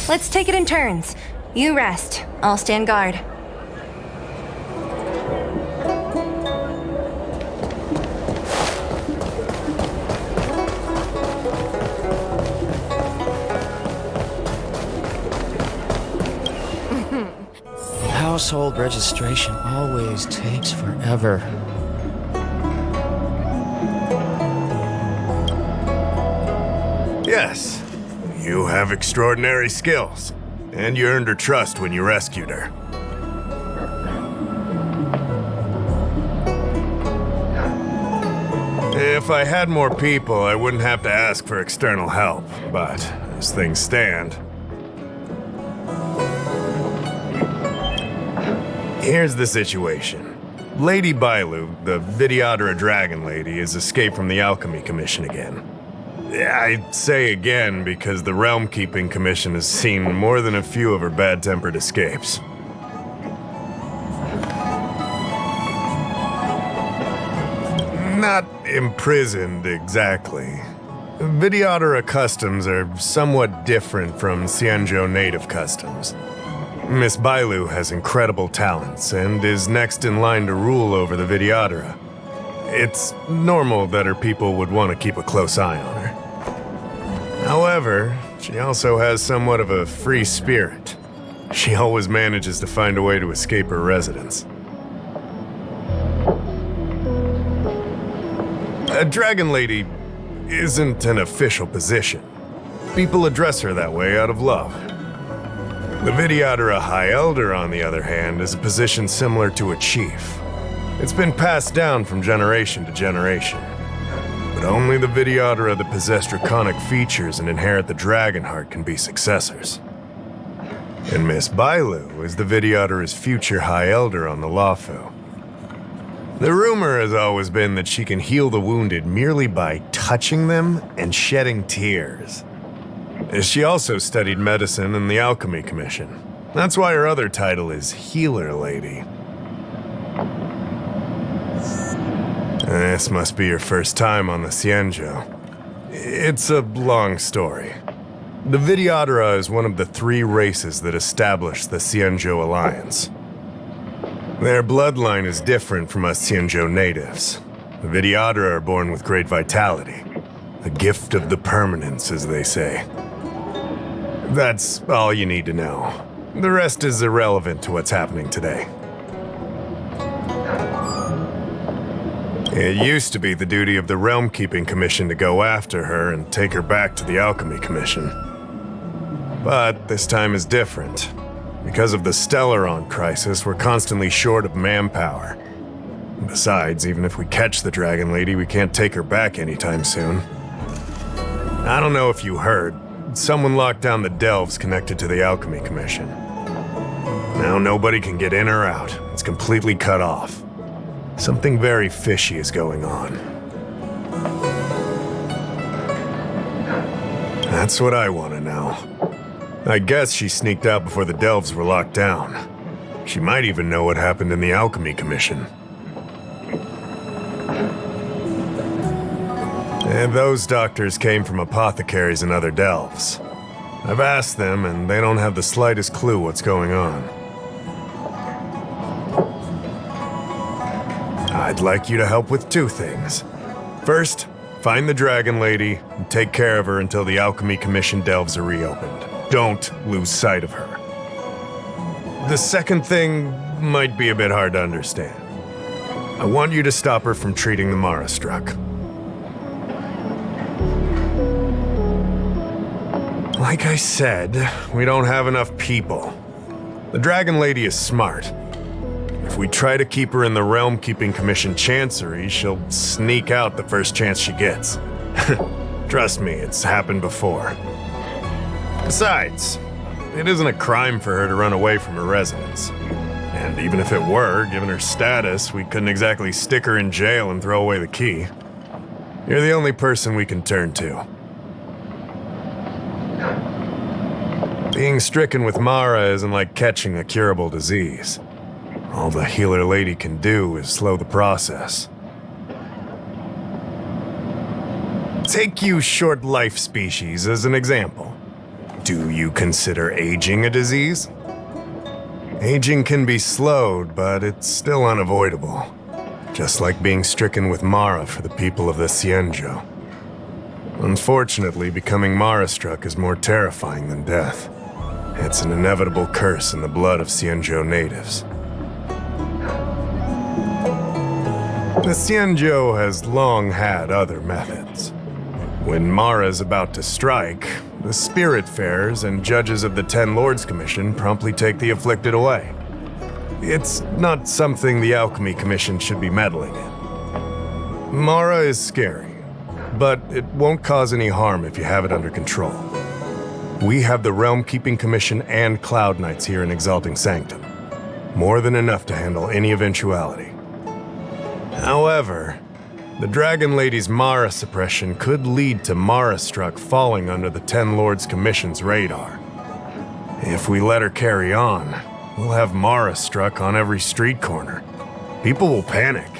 Let's take it in turns. You rest. I'll stand guard. Household registration always takes forever. Yes, you have extraordinary skills, and you earned her trust when you rescued her. If I had more people, I wouldn't have to ask for external help, but as things stand... Here's the situation. Lady Bailu, the Videodara Dragon Lady, has escaped from the Alchemy Commission again. I say again because the Realm Keeping Commission has seen more than a few of her bad-tempered escapes. Not imprisoned, exactly. Videodara customs are somewhat different from Xianzhou native customs. Miss Bailu has incredible talents and is next in line to rule over the Videodara. It's normal that her people would want to keep a close eye on her. However, she also has somewhat of a free spirit. She always manages to find a way to escape her residence. A Dragon Lady isn't an official position. People address her that way out of love. The Videodara High Elder, on the other hand, is a position similar to a chief. It's been passed down from generation to generation. But only the Videodara that possess draconic features and inherit the dragon heart can be successors. And Miss Bailu is the Videodara's future High Elder on the Lafu. The rumor has always been that she can heal the wounded merely by touching them and shedding tears. She also studied medicine in the Alchemy Commission. That's why her other title is Healer Lady. This must be your first time on the Xianzhou. It's a long story. The Videodara is one of the 3 races that established the Xianzhou Alliance. Their bloodline is different from us Xianzhou natives. The Videodara are born with great vitality. A gift of the permanence, as they say. That's all you need to know. The rest is irrelevant to what's happening today. It used to be the duty of the Realm Keeping Commission to go after her and take her back to the Alchemy Commission. But this time is different. Because of the Stellaron crisis, we're constantly short of manpower. Besides, even if we catch the Dragon Lady, we can't take her back anytime soon. I don't know if you heard, someone locked down the delves connected to the Alchemy Commission. Now nobody can get in or out. It's completely cut off. Something very fishy is going on. That's what I want to know. I guess she sneaked out before the delves were locked down. She might even know what happened in the Alchemy Commission. And those doctors came from apothecaries and other delves. I've asked them, and they don't have the slightest clue what's going on. I'd like you to help with 2 things. First, find the Dragon Lady and take care of her until the Alchemy Commission delves are reopened. Don't lose sight of her. The second thing might be a bit hard to understand. I want you to stop her from treating the Mara struck. Like I said, we don't have enough people. The Dragon Lady is smart. If we try to keep her in the Realm Keeping Commission Chancery, she'll sneak out the first chance she gets. Trust me, it's happened before. Besides, it isn't a crime for her to run away from her residence. And even if it were, given her status, we couldn't exactly stick her in jail and throw away the key. You're the only person we can turn to. Being stricken with Mara isn't like catching a curable disease. All the Healer Lady can do is slow the process. Take you short life species as an example. Do you consider aging a disease? Aging can be slowed, but it's still unavoidable. Just like being stricken with Mara for the people of the Xianzhou. Unfortunately, becoming Mara-struck is more terrifying than death. It's an inevitable curse in the blood of Xianzhou natives. The Xianzhou has long had other methods. When Mara is about to strike, the Spiritfarers and judges of the Ten Lords Commission promptly take the afflicted away. It's not something the Alchemy Commission should be meddling in. Mara is scary, but it won't cause any harm if you have it under control. We have the Realm Keeping Commission and Cloud Knights here in Exalting Sanctum. More than enough to handle any eventuality. However, the Dragon Lady's Mara suppression could lead to Mara-struck falling under the Ten Lords Commission's radar. If we let her carry on, we'll have Mara-struck on every street corner. People will panic.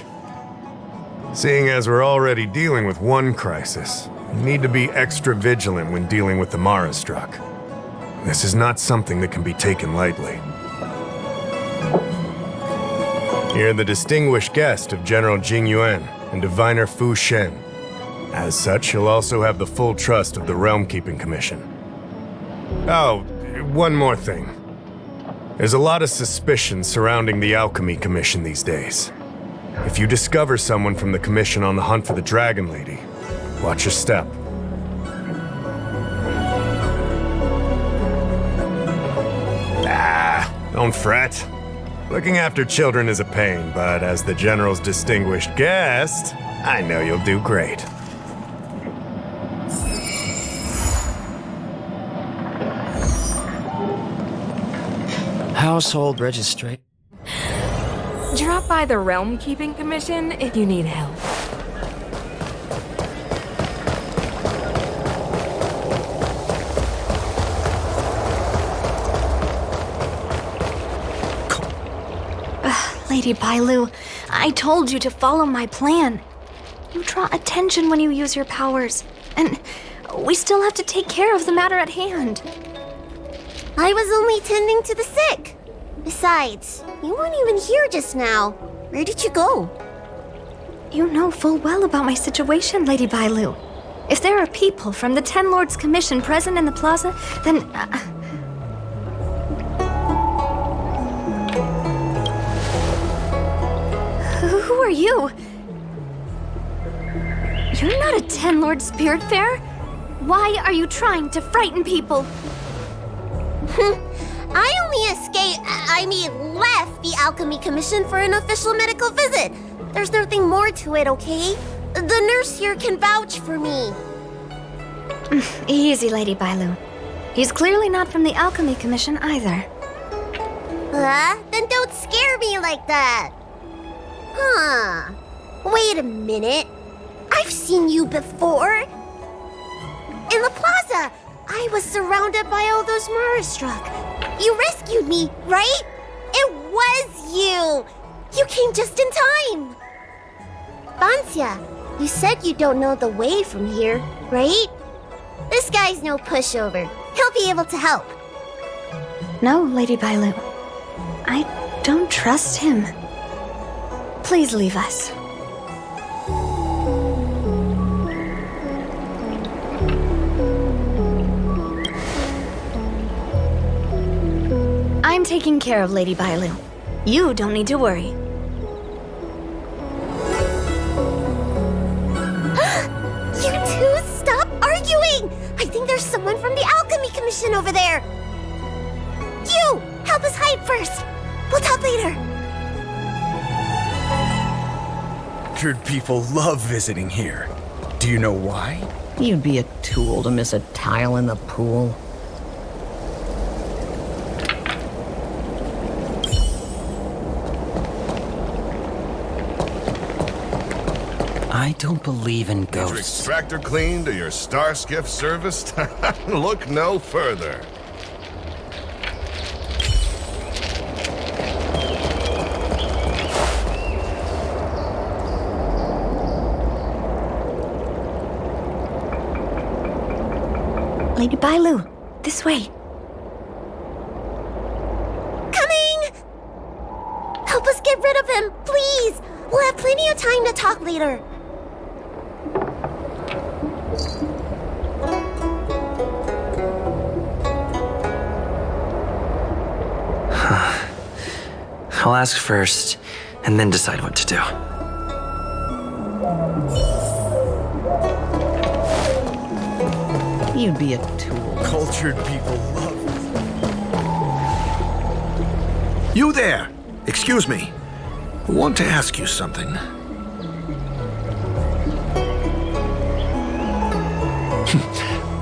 Seeing as we're already dealing with one crisis, we need to be extra vigilant when dealing with the Mara-struck. This is not something that can be taken lightly. You're the distinguished guest of General Jing Yuan and Diviner Fu Shen. As such, you'll also have the full trust of the Realm Keeping Commission. Oh, one more thing. There's a lot of suspicion surrounding the Alchemy Commission these days. If you discover someone from the Commission on the hunt for the Dragon Lady, watch your step. Don't fret. Looking after children is a pain, but as the General's distinguished guest, I know you'll do great. Household registration. Drop by the Realm Keeping Commission if you need help. Lady Bailu, I told you to follow my plan. You draw attention when you use your powers, and we still have to take care of the matter at hand. I was only tending to the sick. Besides, you weren't even here just now. Where did you go? You know full well about my situation, Lady Bailu. If there are people from the Ten Lords Commission present in the plaza, then... Who are you? You're not a Ten Lord Spiritfarer. Why are you trying to frighten people? I left the Alchemy Commission for an official medical visit. There's nothing more to it, okay? The nurse here can vouch for me. Easy, Lady Bailu. He's clearly not from the Alchemy Commission either. Then don't scare me like that. Huh. Wait a minute. I've seen you before. In the plaza, I was surrounded by all those Mara-struck. You rescued me, right? It was you. You came just in time. Bancia, you said you don't know the way from here, right? This guy's no pushover. He'll be able to help. No, Lady Bailu. I don't trust him. Please leave us. I'm taking care of Lady Bailu. You don't need to worry. You two, stop arguing! I think there's someone from the Alchemy Commission over there. You, help us hide first. We'll talk later. Orchard people love visiting here. Do you know why? You'd be a tool to miss a tile in the pool. I don't believe in Your ghosts. extractor cleaned or your star skiff serviced? Look no further. Lady Bailu, This way. Coming! Help us get rid of him, please! We'll have plenty of time to talk later. I'll ask first, and then decide what to do. You'd be a tool. Cultured people love You there! Excuse me. I want to ask you something.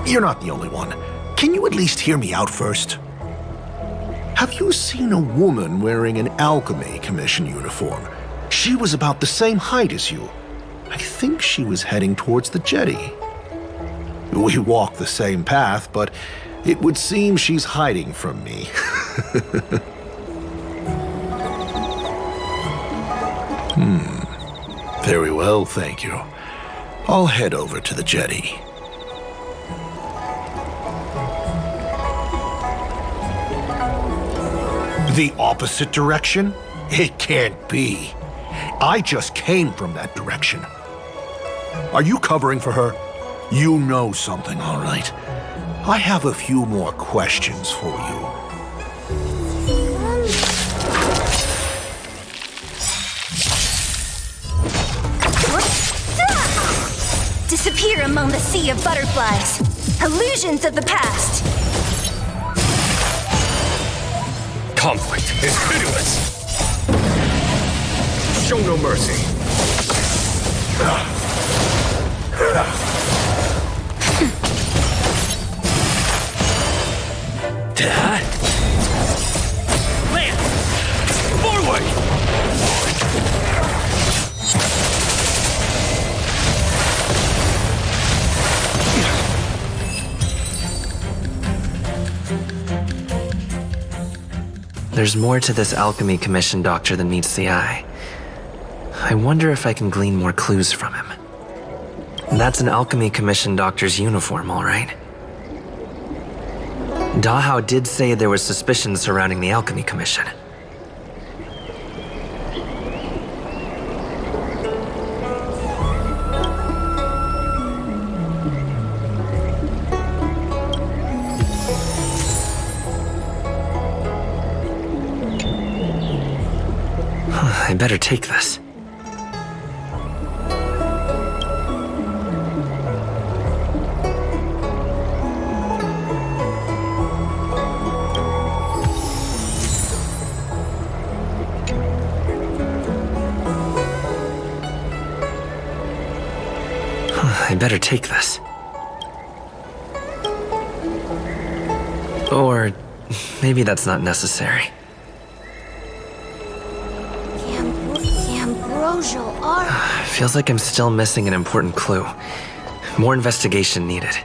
You're not the only one. Can you at least hear me out first? Have you seen a woman wearing an Alchemy Commission uniform? She was about the same height as you. I think she was heading towards the jetty. We walk the same path, but it would seem she's hiding from me. Very well, thank you. I'll head over to the jetty. The opposite direction? It can't be. I just came from that direction. Are you covering for her? You know something, all right. I have a few more questions for you. Disappear among the sea of butterflies. Illusions of the past. Conflict is pitiless. Show no mercy. Land! Forward! There's more to this Alchemy Commission doctor than meets the eye. I wonder if I can glean more clues from him. That's an Alchemy Commission doctor's uniform, all right. Dahao did say there was suspicion surrounding the Alchemy Commission. I better take this. I better take this. Or maybe that's not necessary. Ambrosial art. Feels like I'm still missing an important clue. More investigation needed.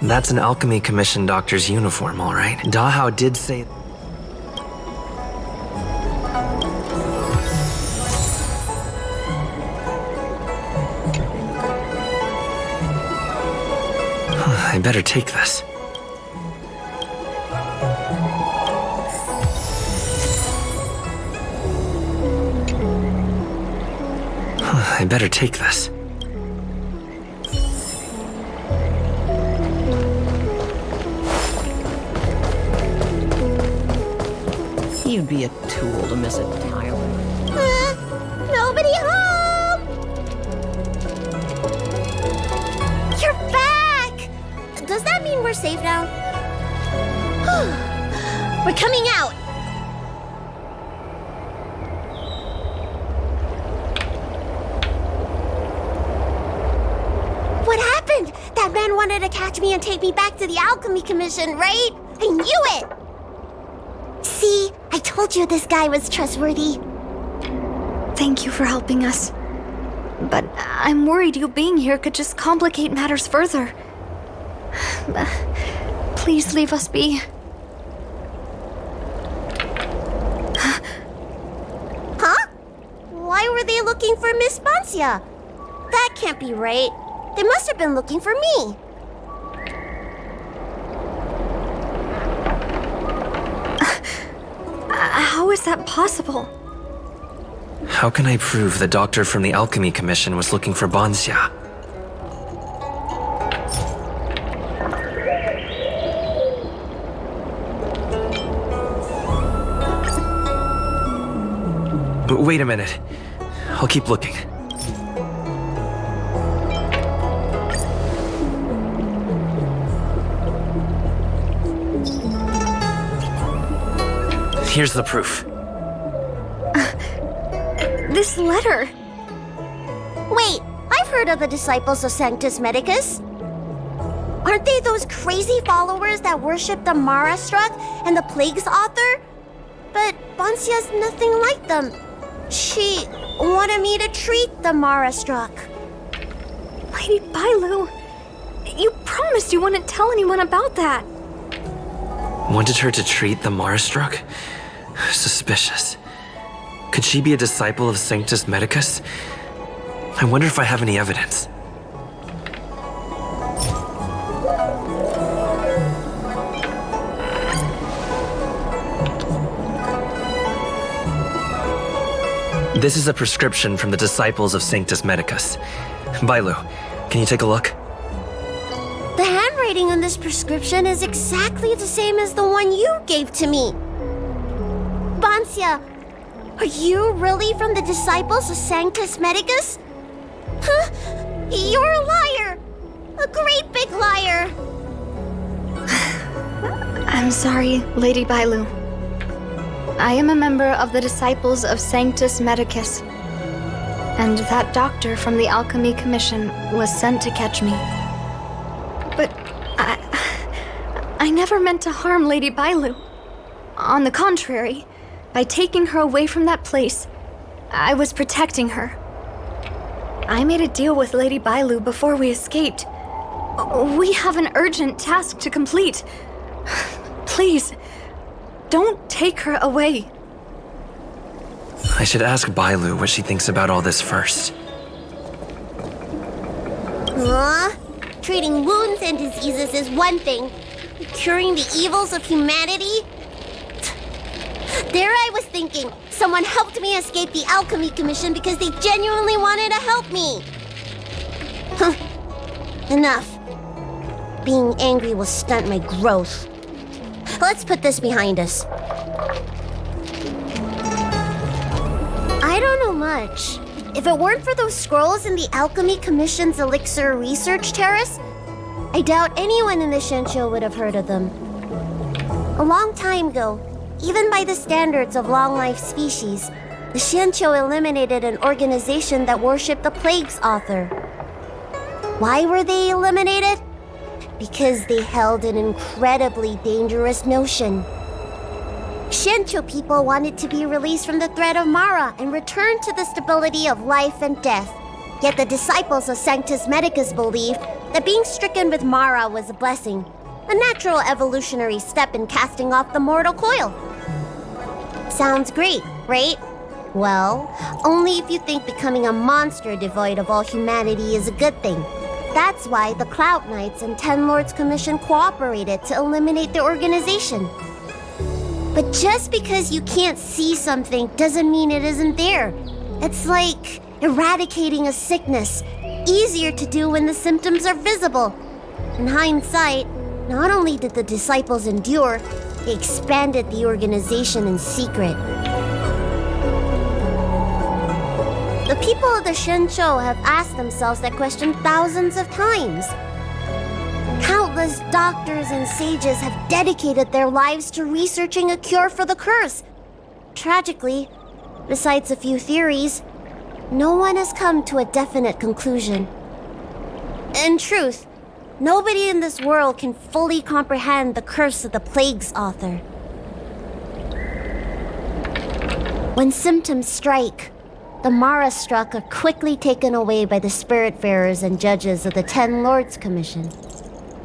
That's an Alchemy Commission doctor's uniform, all right. Dahao did say... I better take this. I better take this. You'd be a tool to miss a tile. Nobody home! You're back! Does that mean we're safe now? We're coming out! What happened? That man wanted to catch me and take me back to the Alchemy Commission, right? I knew it! See, I told you this guy was trustworthy. Thank you for helping us. But I'm worried you being here could just complicate matters further. Please leave us be. Huh? Why were they looking for Miss Spancia? That can't be right. They must have been looking for me. is that possible? How can I prove the doctor from the Alchemy Commission was looking for Banxia? But wait a minute. I'll keep looking. Here's the proof. This letter. Wait, I've heard of the disciples of Sanctus Medicus. Aren't they those crazy followers that worship the Mara Struck and the Plague's author? But Banxia's nothing like them. She wanted me to treat the Mara Struck. Lady Bailu, you promised you wouldn't tell anyone about that. Wanted her to treat the Marastruck? Suspicious. Could she be a disciple of Sanctus Medicus? I wonder if I have any evidence. This is a prescription from the disciples of Sanctus Medicus. Bailu, can you take a look? The handwriting on this prescription is exactly the same as the one you gave to me. Banxia, are you really from the disciples of Sanctus Medicus? Huh? You're a liar! A great big liar! I'm sorry, Lady Bailu. I am a member of the Disciples of Sanctus Medicus, and that doctor from the Alchemy Commission was sent to catch me. But I never meant to harm Lady Bailu. On the contrary, by taking her away from that place, I was protecting her. I made a deal with Lady Bailu before we escaped. We have an urgent task to complete. Please, don't take her away. I should ask Bailu what she thinks about all this first. Treating wounds and diseases is one thing. Curing the evils of humanity? There I was thinking, someone helped me escape the Alchemy Commission because they genuinely wanted to help me. Enough. Being angry will stunt my growth. Let's put this behind us. I don't know much. If it weren't for those scrolls in the Alchemy Commission's Elixir Research Terrace, I doubt anyone in the Shenshou would have heard of them. A long time ago, even by the standards of long-life species, the Shenshou eliminated an organization that worshipped the Plague's author. Why were they eliminated? Because they held an incredibly dangerous notion. Shenshou people wanted to be released from the threat of Mara and return to the stability of life and death. Yet the disciples of Sanctus Medicus believed that being stricken with Mara was a blessing, a natural evolutionary step in casting off the mortal coil. Sounds great, right? Well, only if you think becoming a monster devoid of all humanity is a good thing. That's why the Cloud Knights and Ten Lords Commission cooperated to eliminate the organization. But just because you can't see something doesn't mean it isn't there. It's like eradicating a sickness. Easier to do when the symptoms are visible. In hindsight, not only did the disciples endure, they expanded the organization in secret. The people of the Shenshou have asked themselves that question thousands of times. Countless doctors and sages have dedicated their lives to researching a cure for the curse. Tragically, besides a few theories, no one has come to a definite conclusion. In truth, nobody in this world can fully comprehend the curse of the Plague's author. When symptoms strike, the Mara Struck are quickly taken away by the Spiritfarers and judges of the Ten Lords Commission.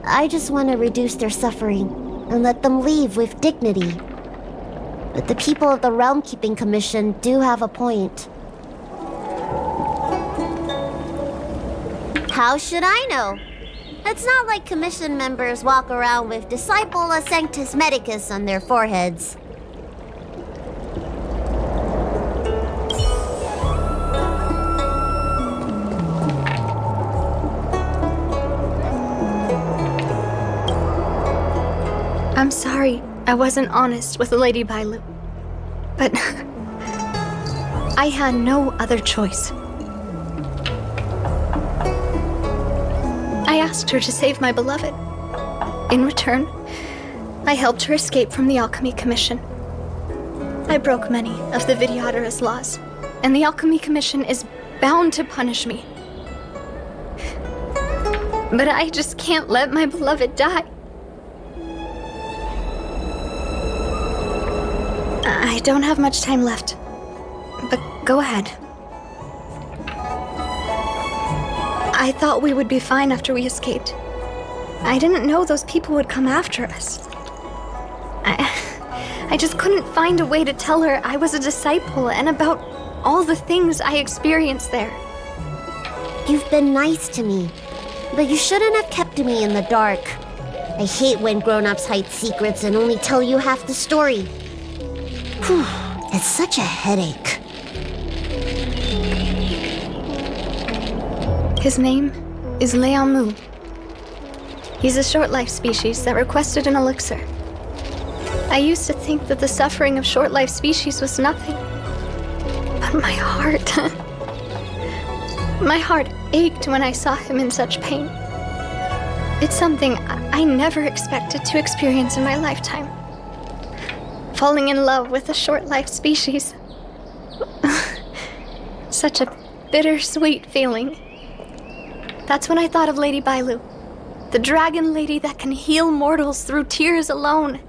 I just want to reduce their suffering and let them leave with dignity. But the people of the Realm Keeping Commission do have a point. How should I know? It's not like Commission members walk around with Disciple of Sanctus Medicus on their foreheads. I'm sorry I wasn't honest with Lady Bailu. But I had no other choice. I asked her to save my beloved. In return, I helped her escape from the Alchemy Commission. I broke many of the Vidyadhara's laws, and the Alchemy Commission is bound to punish me. But I just can't let my beloved die. I don't have much time left, but go ahead. I thought we would be fine after we escaped. I didn't know those people would come after us. I just couldn't find a way to tell her I was a disciple and about all the things I experienced there. You've been nice to me, but you shouldn't have kept me in the dark. I hate when grown-ups hide secrets and only tell you half the story. Whew, it's such a headache. His name is Liaomu. He's a short-life species that requested an elixir. I used to think that the suffering of short-life species was nothing. But my heart ached when I saw him in such pain. It's something I never expected to experience in my lifetime. Falling in love with a short-life species. Such a bittersweet feeling. That's when I thought of Lady Bailu, the dragon lady that can heal mortals through tears alone.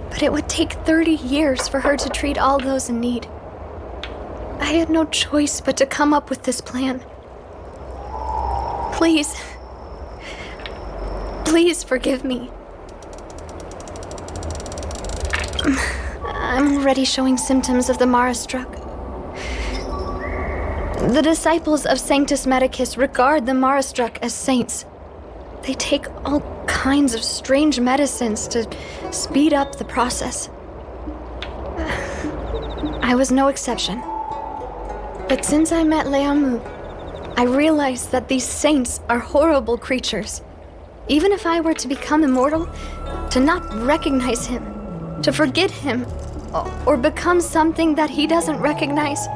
But it would take 30 years for her to treat all those in need. I had no choice but to come up with this plan. Please forgive me. I'm already showing symptoms of the Mara struck. The disciples of Sanctus Medicus regard the Mara struck as saints. They take all kinds of strange medicines to speed up the process. I was no exception. But since I met Liaomu, I realized that these saints are horrible creatures. Even if I were to become immortal, to not recognize him, to forget him, or become something that he doesn't recognize.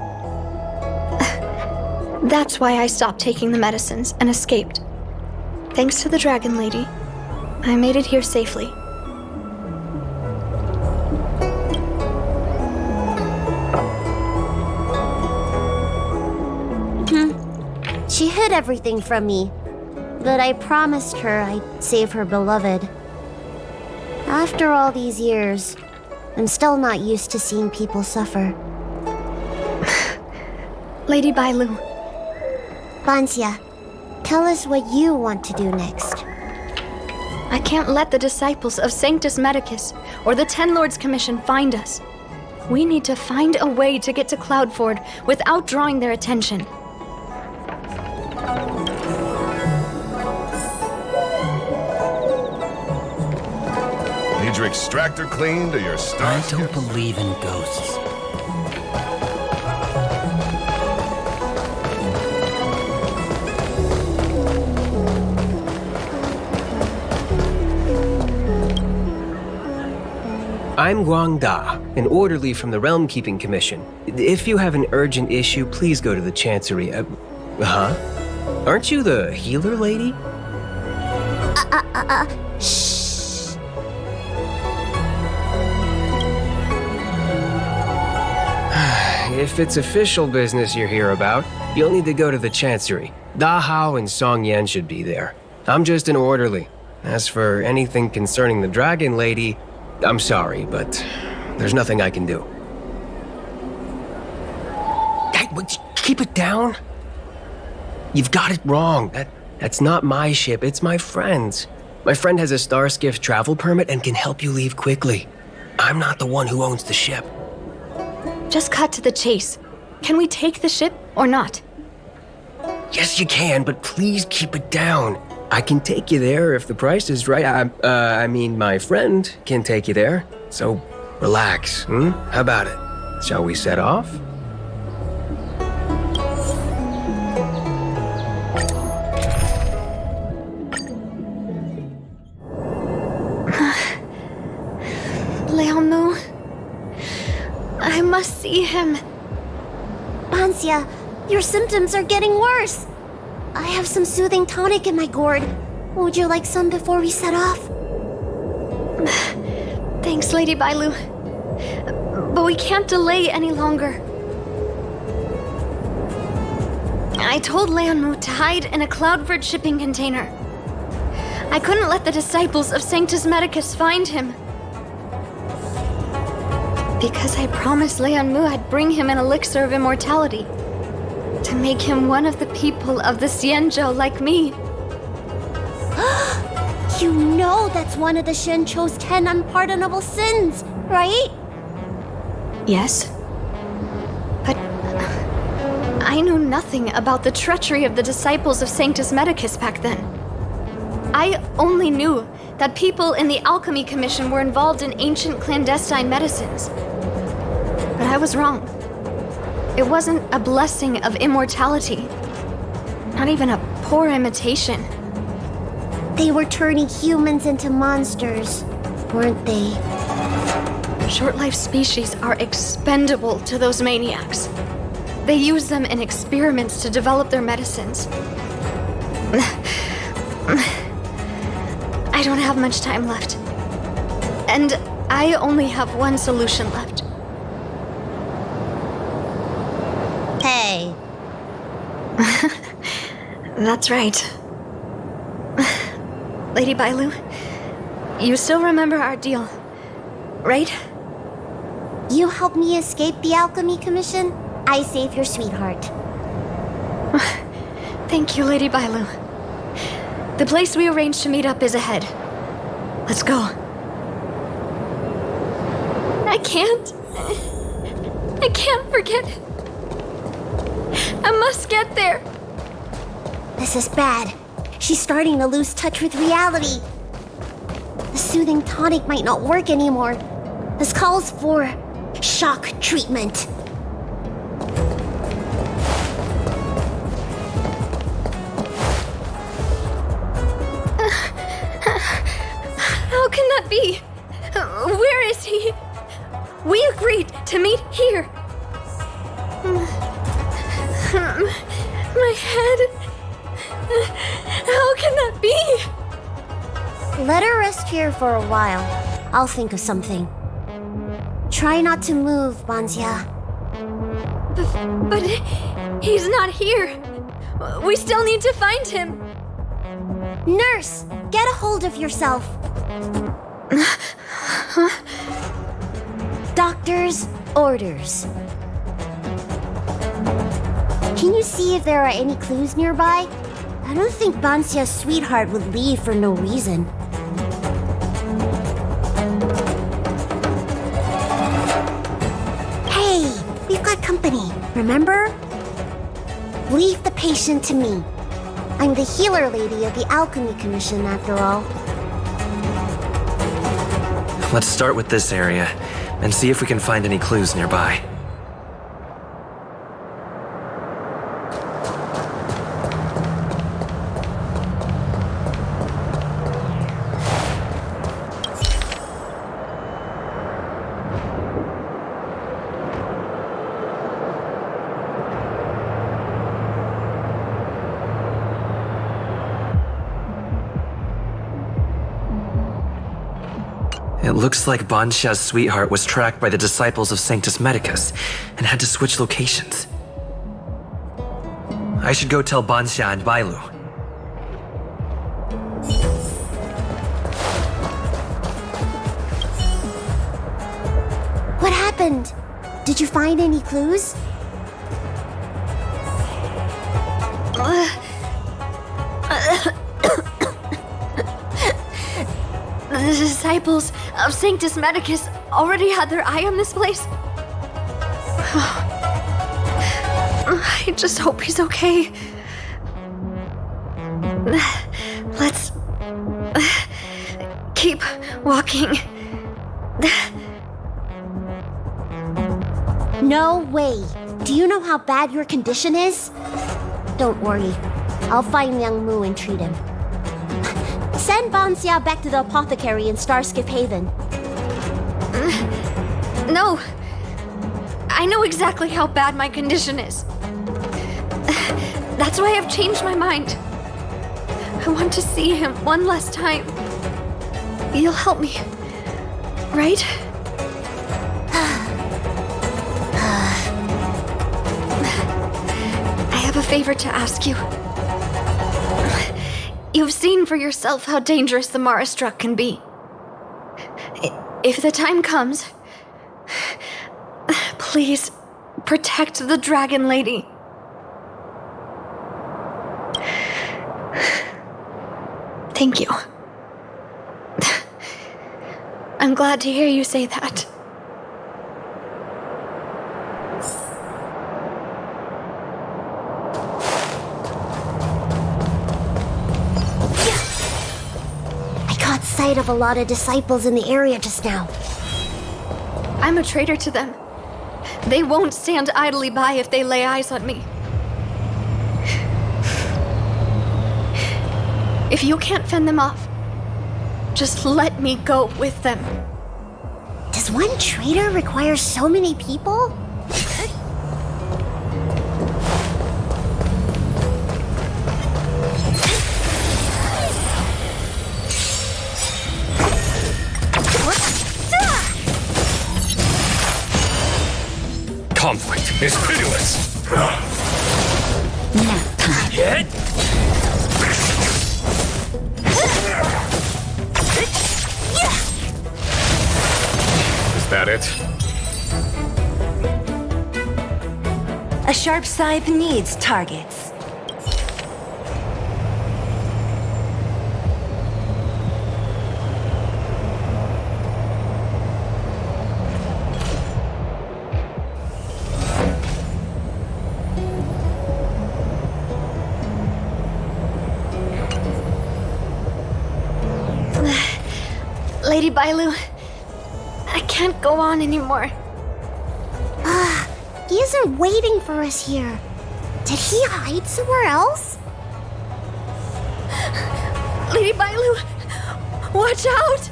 That's why I stopped taking the medicines and escaped. Thanks to the Dragon Lady, I made it here safely. She hid everything from me, but I promised her I'd save her beloved. After all these years, I'm still not used to seeing people suffer. Lady Bailu. Bansia, tell us what you want to do next. I can't let the disciples of Sanctus Medicus or the Ten Lords Commission find us. We need to find a way to get to Cloudford without drawing their attention. Need your extractor cleaned or your star I don't believe in ghosts. I'm Guang Da, an orderly from the Realm Keeping Commission. If you have an urgent issue, please go to the Chancery. Aren't you the healer lady? Shh. If it's official business you're here about, you'll need to go to the Chancery. Da Hao and Song Yan should be there. I'm just an orderly. As for anything concerning the Dragon Lady, I'm sorry, but there's nothing I can do. Hey, keep it down. You've got it wrong. That's not my ship, it's my friend's. My friend has a Starskiff travel permit and can help you leave quickly. I'm not the one who owns the ship. Just cut to the chase. Can we take the ship or not? Yes, you can, but please keep it down. I can take you there if the price is right. I mean, my friend can take you there. So, relax, How about it? Shall we set off? see him. Bansia, your symptoms are getting worse. I have some soothing tonic in my gourd. Would you like some before we set off? Thanks, Lady Bailu. But we can't delay any longer. I told Leonmu to hide in a Cloudvert shipping container. I couldn't let the disciples of Sanctus Medicus find him. Because I promised Leonmu I'd bring him an elixir of immortality. To make him one of the people of the Xianzhou like me. You know that's one of the Shencho's 10 unpardonable sins, right? Yes. But I knew nothing about the treachery of the disciples of Sanctus Medicus back then. I only knew that people in the Alchemy Commission were involved in ancient clandestine medicines. But I was wrong. It wasn't a blessing of immortality. Not even a poor imitation. They were turning humans into monsters, weren't they? Short-life species are expendable to those maniacs. They use them in experiments to develop their medicines. I don't have much time left. And I only have one solution left. Hey. That's right. Lady Bailu, you still remember our deal, right? You helped me escape the Alchemy Commission, I save your sweetheart. Thank you, Lady Bailu. The place we arranged to meet up is ahead. Let's go. I can't forget. I must get there. This is bad. She's starting to lose touch with reality. The soothing tonic might not work anymore. This calls for shock treatment. How can that be? Where is he? We agreed to meet here. My head. How can that be? Let her rest here for a while. I'll think of something. Try not to move, Bansia. But he's not here. We still need to find him. Nurse, get a hold of yourself. Doctor's orders. Can you see if there are any clues nearby? I don't think Bansia's sweetheart would leave for no reason. Hey, we've got company, remember? Leave the patient to me. I'm the healer lady of the Alchemy Commission, after all. Let's start with this area and see if we can find any clues nearby. It looks like Banxia's sweetheart was tracked by the disciples of Sanctus Medicus and had to switch locations. I should go tell Banxia and Bailu. What happened? Did you find any clues? The disciples of Sanctus Medicus already had their eye on this place. I just hope he's okay. Let's keep walking. No way. Do you know how bad your condition is? Don't worry. I'll find Young Mu and treat him. Send Banxia back to the apothecary in Starskip Haven. No. I know exactly how bad my condition is. That's why I've changed my mind. I want to see him one last time. You'll help me, right? I have a favor to ask you. You've seen for yourself how dangerous the Mara struck can be. If the time comes, please protect the Dragon Lady. Thank you. I'm glad to hear you say that. I caught sight of a lot of disciples in the area just now. I'm a traitor to them. They won't stand idly by if they lay eyes on me. If you can't fend them off, just let me go with them. Does one traitor require so many people? Conflict is pitiless. Is that it? A sharp scythe needs targets. Lady Bailu, I can't go on anymore. He isn't waiting for us here. Did he hide somewhere else? Lady Bailu, watch out!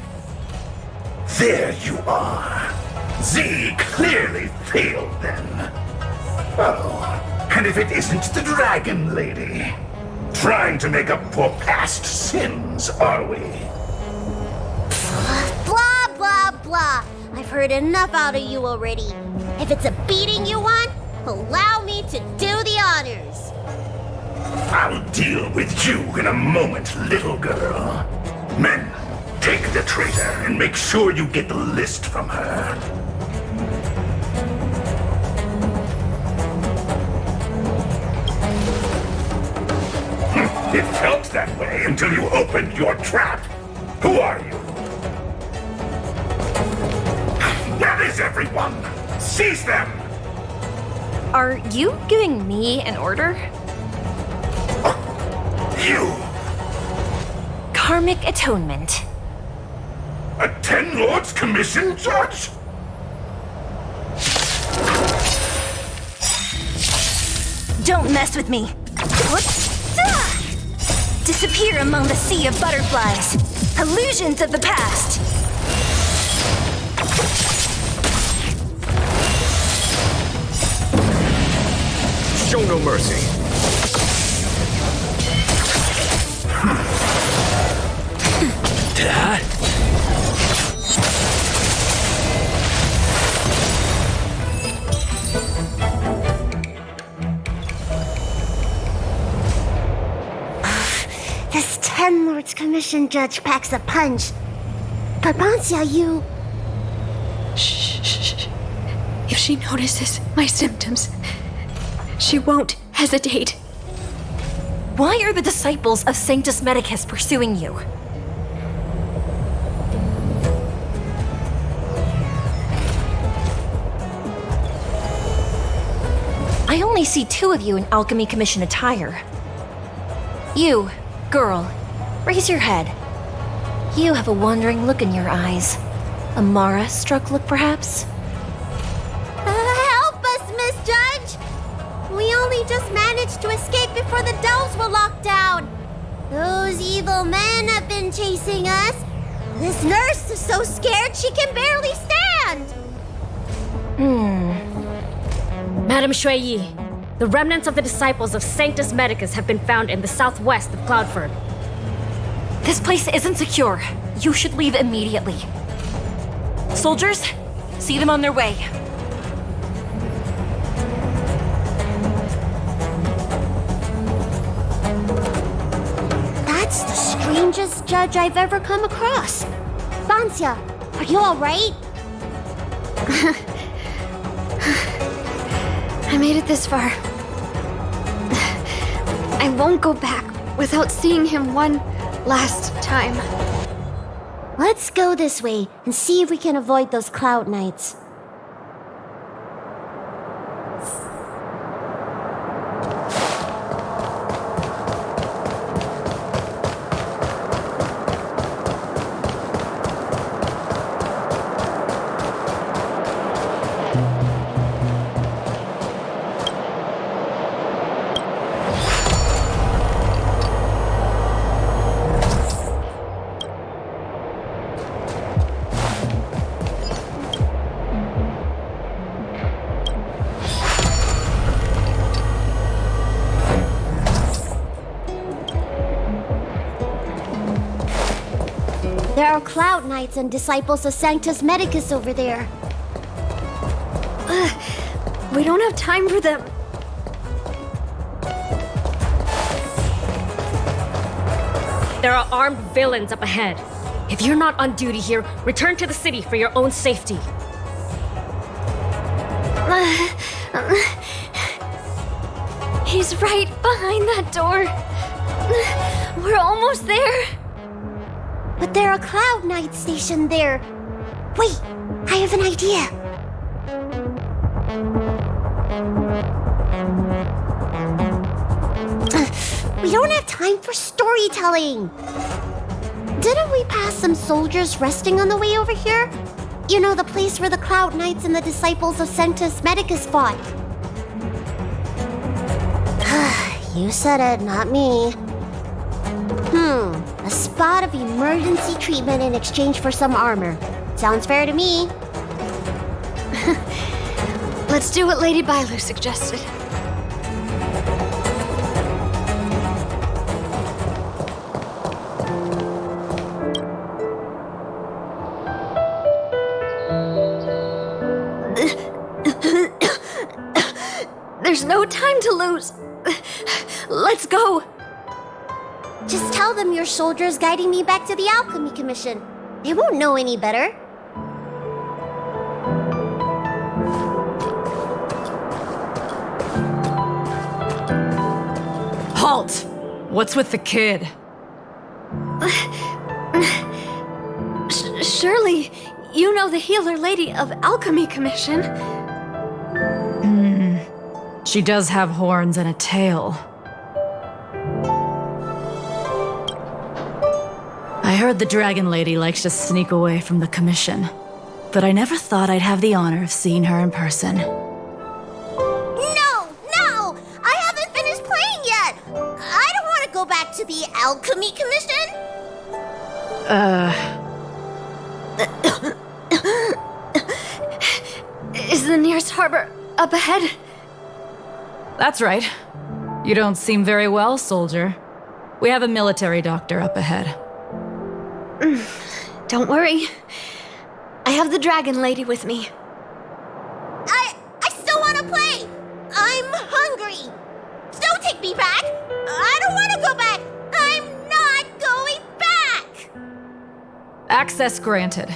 There you are. Z clearly failed then. Oh, and if it isn't the Dragon Lady? Trying to make up for past sins, are we? Blah, blah, blah. I've heard enough out of you already. If it's a beating you want, allow me to do the honors. I'll deal with you in a moment, little girl. Men, take the traitor and make sure you get the list from her. It felt that way until you opened your trap. Who are you? Where is everyone? Seize them! Are you giving me an order? You! Karmic atonement. A Ten Lords Commission judge? Don't mess with me. Disappear among the sea of butterflies. Illusions of the past. Show no mercy. This Ten Lords Commission judge packs a punch. Garbancia, you... Shh. If she notices my symptoms, she won't hesitate. Why are the disciples of Sanctus Medicus pursuing you? I only see two of you in Alchemy Commission attire. You, girl, raise your head. You have a wandering look in your eyes. A Mara-struck look, perhaps? Help us, Miss Judge! We only just managed to escape before the dells were locked down. Those evil men have been chasing us. This nurse is so scared she can barely stand. Madame Shui, the remnants of the disciples of Sanctus Medicus have been found in the southwest of Cloudford. This place isn't secure. You should leave immediately. Soldiers, see them on their way. That's the strangest judge I've ever come across. Bancia, are you alright? I made it this far. I won't go back without seeing him one last time. Let's go this way and see if we can avoid those cloud nights. There are Cloud Knights and Disciples of Sanctus Medicus over there. We don't have time for them. There are armed villains up ahead. If you're not on duty here, return to the city for your own safety. He's right behind that door. We're almost there. But there are Cloud Knights stationed there. Wait, I have an idea. We don't have time for storytelling. Didn't we pass some soldiers resting on the way over here? You know, the place where the Cloud Knights and the Disciples of Sanctus Medicus fought. You said it, not me. A spot of emergency treatment in exchange for some armor. Sounds fair to me. Let's do what Lady Bailu suggested. There's no time to lose. Let's go. Just tell them your soldiers guiding me back to the Alchemy Commission. They won't know any better. Halt! What's with the kid? Surely, you know the healer lady of Alchemy Commission. She does have horns and a tail. I heard the Dragon Lady likes to sneak away from the Commission, but I never thought I'd have the honor of seeing her in person. No! I haven't finished playing yet! I don't want to go back to the Alchemy Commission! Is the nearest harbor up ahead? That's right. You don't seem very well, soldier. We have a military doctor up ahead. Don't worry. I have the Dragon Lady with me. I still want to play! I'm hungry! Don't take me back! I don't want to go back! I'm not going back! Access granted.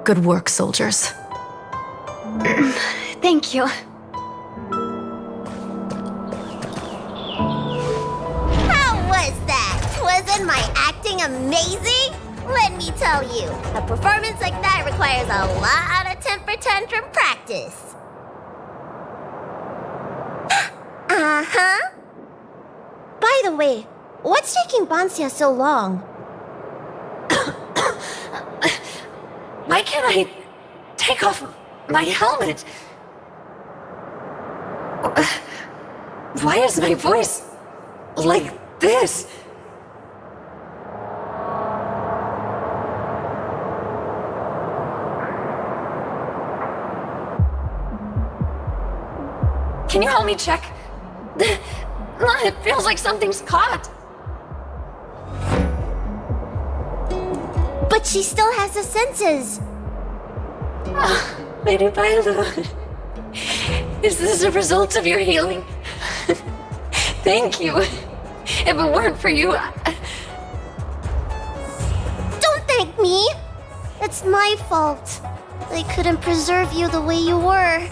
Good work, soldiers. Thank you. How was that? Wasn't my acting amazing? Let me tell you, a performance like that requires a lot of temper tantrum practice. Uh-huh. By the way, what's taking Bancia so long? Why can't I take off my helmet? Why is my voice like this? Can you help me check? It feels like something's caught. But she still has the senses. Lady Bailu, is this a result of your healing? Thank you. If it weren't for you, Don't thank me. It's my fault. I couldn't preserve you the way you were.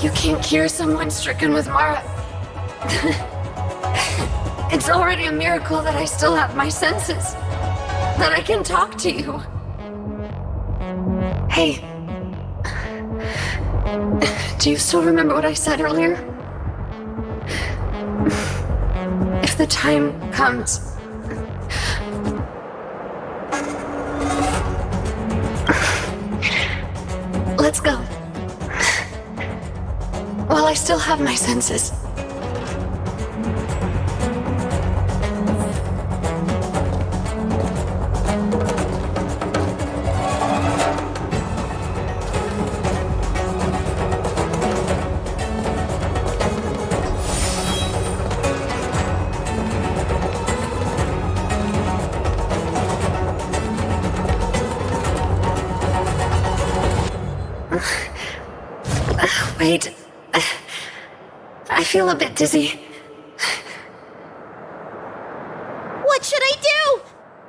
You can't cure someone stricken with Mara. It's already a miracle that I still have my senses. That I can talk to you. Hey. Do you still remember what I said earlier? If the time comes... Let's go. While I still have my senses. Wait. I feel a bit dizzy. What should I do?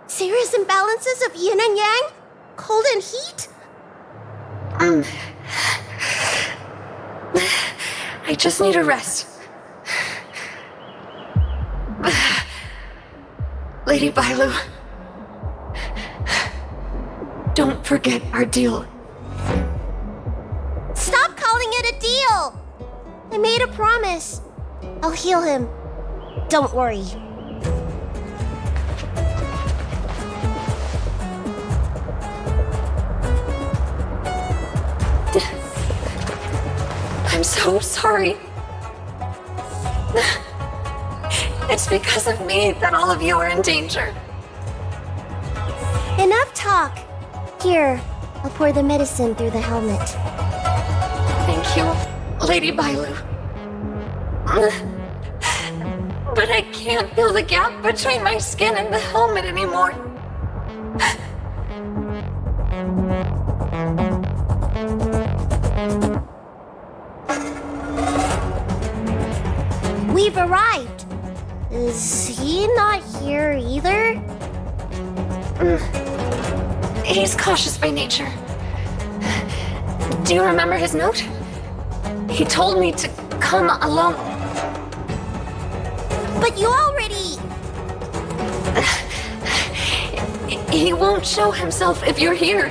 Serious imbalances of yin and yang? Cold and heat? I just need a rest. Lady Bailu, don't forget our deal. Stop calling it a deal! I made a promise. I'll heal him. Don't worry. I'm so sorry. It's because of me that all of you are in danger. Enough talk. Here, I'll pour the medicine through the helmet. Thank you, Lady Bailu. But I can't feel the gap between my skin and the helmet anymore. We've arrived. Is he not here either? He's cautious by nature. Do you remember his note? He told me to come along. But you already... He won't show himself if you're here.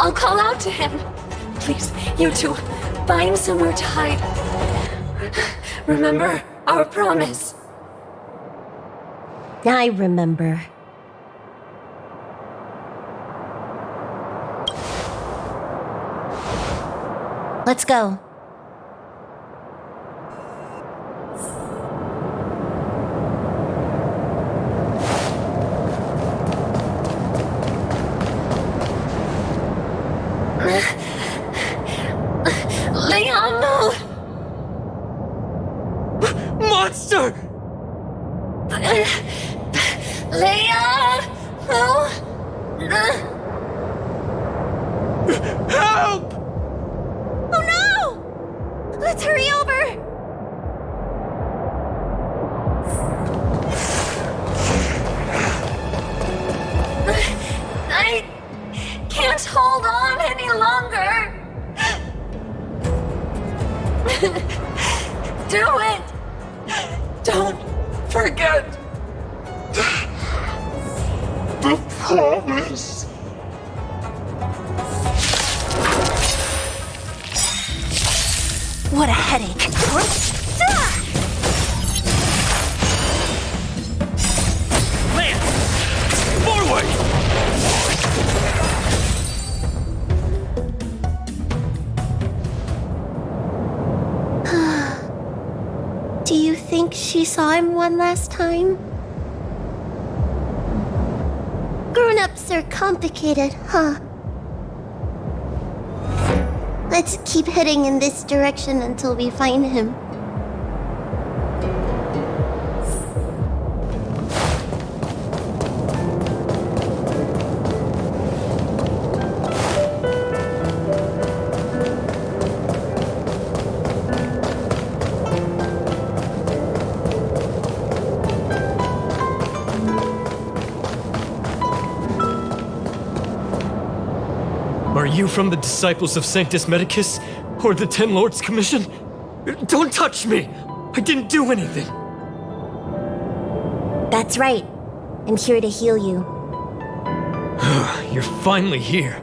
I'll call out to him. Please, you two, find somewhere to hide. Remember our promise. I remember. Let's go. Leon, no! Monster! Leon! No! Help! Oh no! Let's hurry over! I can't hold on any longer. Do it! Don't forget The promise. What a headache. Lance! Forward! Do you think she saw him one last time? Grown-ups are complicated, huh? Let's keep heading in this direction until we find him. Are you from the Disciples of Sanctus Medicus? Or the Ten Lords Commission? Don't touch me! I didn't do anything! That's right. I'm here to heal you. You're finally here.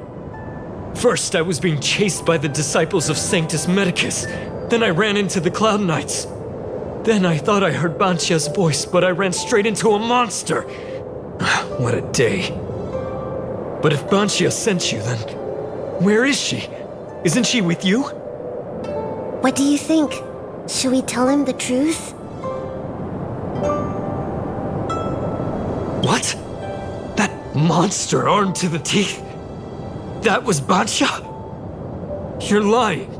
First, I was being chased by the Disciples of Sanctus Medicus. Then I ran into the Cloud Knights. Then I thought I heard Banshia's voice, but I ran straight into a monster. What a day. But if Banshia sent you, then where is she? Isn't she with you? What do you think? Should we tell him the truth? What? That monster armed to the teeth? That was Banshia? You're lying.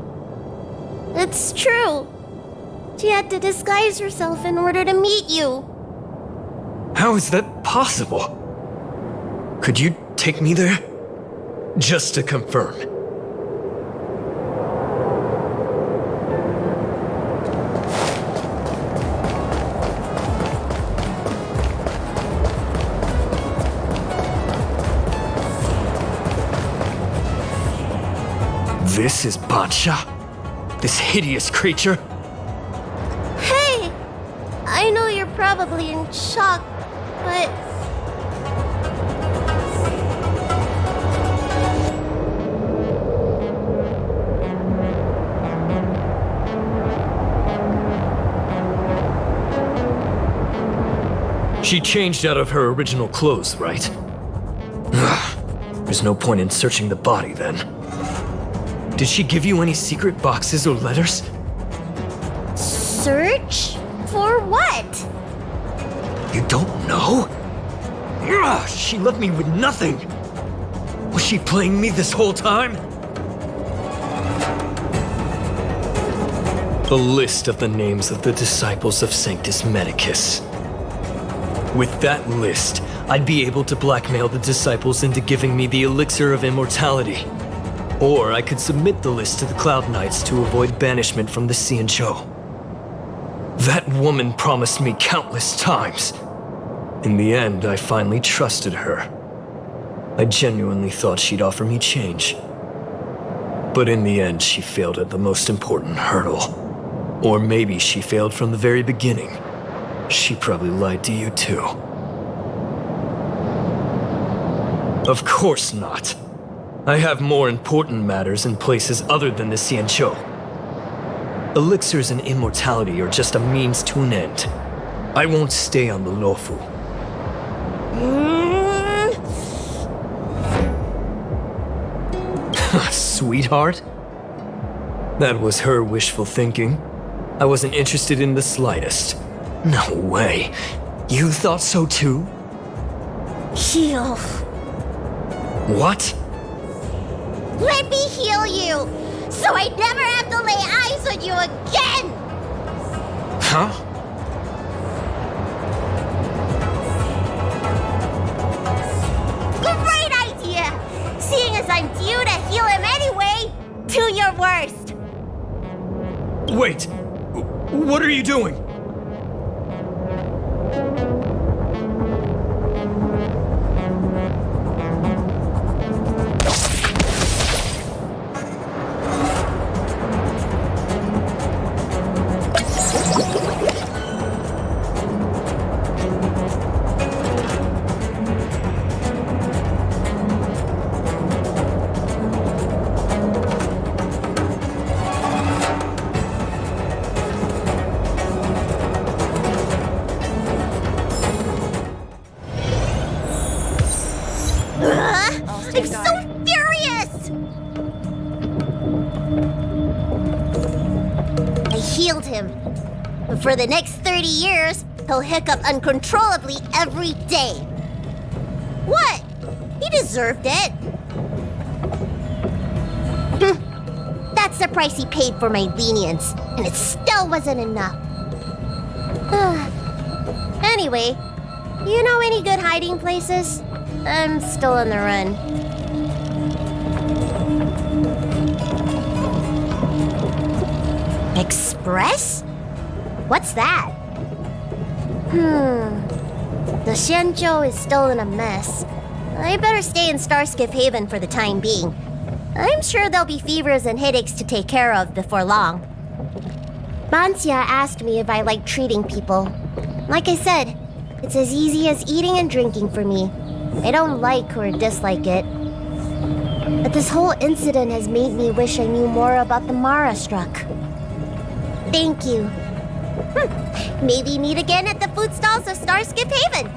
It's true. She had to disguise herself in order to meet you. How is that possible? Could you take me there? Just to confirm. This is Bansha? This hideous creature? Hey! I know you're probably in shock, but... She changed out of her original clothes, right? There's no point in searching the body then. Did she give you any secret boxes or letters? Search? For what? You don't know? She left me with nothing! Was she playing me this whole time? A list of the names of the Disciples of Sanctus Medicus. With that list, I'd be able to blackmail the Disciples into giving me the Elixir of Immortality. Or I could submit the list to the Cloud Knights to avoid banishment from the Xianzhou. That woman promised me countless times. In the end, I finally trusted her. I genuinely thought she'd offer me change. But in the end, she failed at the most important hurdle. Or maybe she failed from the very beginning. She probably lied to you too. Of course not. I have more important matters in places other than the Xianzhou. Elixirs and immortality are just a means to an end. I won't stay on the Luofu. Sweetheart? That was her wishful thinking. I wasn't interested in the slightest. No way. You thought so too? Heal. What? Let me heal you, so I never have to lay eyes on you again! Huh? Great idea! Seeing as I'm due to heal him anyway, do your worst! Wait! What are you doing? I'm so furious! I healed him. But for the next 30 years, he'll hiccup uncontrollably every day. What? He deserved it. That's the price he paid for my lenience, and it still wasn't enough. Anyway, you know any good hiding places? I'm still on the run. Express? What's that? The Xianzhou is still in a mess. I better stay in Starskiff Haven for the time being. I'm sure there'll be fevers and headaches to take care of before long. Banxia asked me if I like treating people. Like I said, it's as easy as eating and drinking for me. I don't like or dislike it. But this whole incident has made me wish I knew more about the Mara struck. Thank you. Maybe meet again at the food stalls of Starskiff Haven.